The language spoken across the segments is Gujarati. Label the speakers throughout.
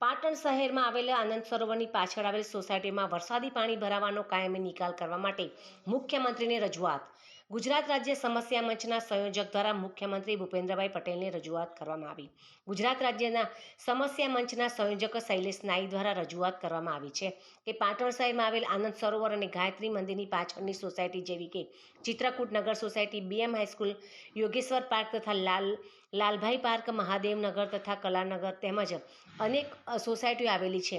Speaker 1: પાટણ શહેરમાં આવેલા આનંદ સરોવરની પાછળ આવેલ સોસાયટીમાં વરસાદી પાણી ભરાવાનો કાયમી નિકાલ કરવા માટે મુખ્યમંત્રીને રજૂઆત. ગુજરાત રાજ્ય સમસ્યા મંચના સંયોજક દ્વારા મુખ્યમંત્રી ભૂપેન્દ્રભાઈ પટેલને રજૂઆત કરવામાં આવી. ગુજરાત રાજ્યના સમસ્યા મંચના સંયોજક શૈલેષ નાઈ દ્વારા રજૂઆત કરવામાં આવી છે કે પાટણ શહેરમાં આવેલ આનંદ સરોવર અને ગાયત્રી મંદિરની પાછળની સોસાયટી જેવી કે ચિત્રકૂટ નગર society, BM high school, Yogeshwar park તથા લાલભાઈ પાર્ક, મહાદેવનગર તથા કલાનગર તેમજ અનેક સોસાયટીઓ આવેલી છે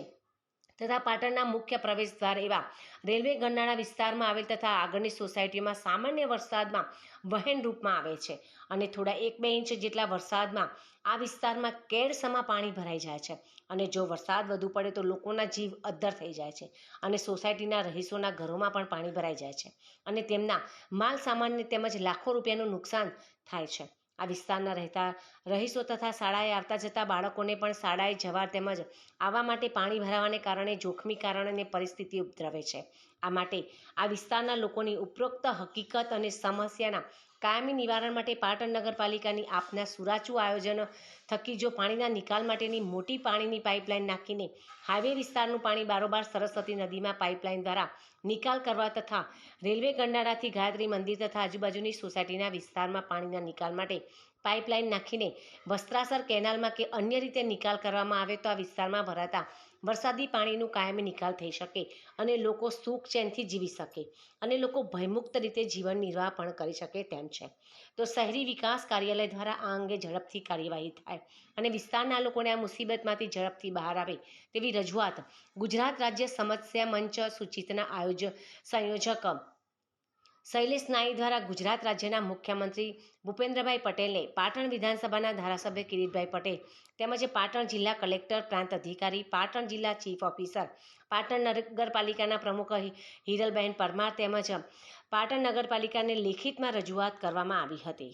Speaker 1: તથા પાટણના મુખ્ય પ્રવેશ દ્વાર એવા રેલવે ગરનાળા વિસ્તારમાં આવેલ તથા આગળની સોસાયટીઓમાં સામાન્ય વરસાદમાં વહેણ રૂપમાં આવે છે અને થોડા 1-2 ઇંચ જેટલા વરસાદમાં આ વિસ્તારમાં કેડસમા પાણી ભરાઈ જાય છે અને જો વરસાદ વધુ પડે તો લોકોના જીવ અદ્ધર થઈ જાય છે અને સોસાયટીના રહીશોના ઘરોમાં પણ પાણી ભરાઈ જાય છે અને તેમના માલ સામાનને તેમજ લાખો રૂપિયાનું નુકસાન થાય છે. આ વિસ્તારના રહેતા રહીશો તથા શાળાએ આવતા જતા બાળકોને પણ શાળાએ જવા તેમજ આવવા માટે પાણી ભરાવાને કારણે જોખમી કારણ અને પરિસ્થિતિ ઉદ્ભવે છે. આ માટે આ વિસ્તારના લોકોની ઉપરોક્ત હકીકત અને સમસ્યાના કાયમી નિવારણ માટે પાટણ નગરપાલિકાની આપના સુરાચુ આયોજન થકી જો પાણીના નિકાલ માટેની મોટી પાણીની પાઇપલાઇન નાખીને હાઈવે વિસ્તારનું પાણી બારોબાર સરસ્વતી નદીમાં પાઇપલાઇન દ્વારા નિકાલ કરવા તથા રેલવે ગરનાળાથી ગાયત્રી મંદિર તથા આજુબાજુની સોસાયટીના વિસ્તારમાં પાણીના નિકાલ માટે પાઇપલાઇન નાખીને વસ્ત્રાસર કેનાલમાં કે અન્ય રીતે નિકાલ કરવામાં આવે તો આ વિસ્તારમાં ભરાતા વરસાદી પાણીનું કાયમી નિકાલ થઈ શકે અને લોકો સુખ ચેનથી જીવી શકે અને લોકો ભયમુક્ત રીતે જીવન નિર્વાહ પણ કરી શકે તેમ છે. તો શહેરી વિકાસ કાર્યાલય દ્વારા આ અંગે ઝડપથી કાર્યવાહી થાય અને વિસ્તારના લોકોને આ મુસીબતમાંથી ઝડપથી બહાર આવે તેવી રજૂઆત ગુજરાત રાજ્ય સમસ્યા મંચ સૂચિતના સંયોજક શૈલેષ નાઈ દ્વારા ગુજરાત રાજ્યના મુખ્યમંત્રી ભૂપેન્દ્રભાઈ પટેલને, પાટણ વિધાનસભાના ધારાસભ્ય કિરીટભાઈ પટેલ તેમજ પાટણ જિલ્લા કલેક્ટર, પ્રાંત અધિકારી, પાટણ જિલ્લા ચીફ ઓફિસર, પાટણ નગરપાલિકાના પ્રમુખ હિરલબહેન પરમાર તેમજ પાટણ નગરપાલિકાને લેખિતમાં રજૂઆત કરવામાં આવી હતી.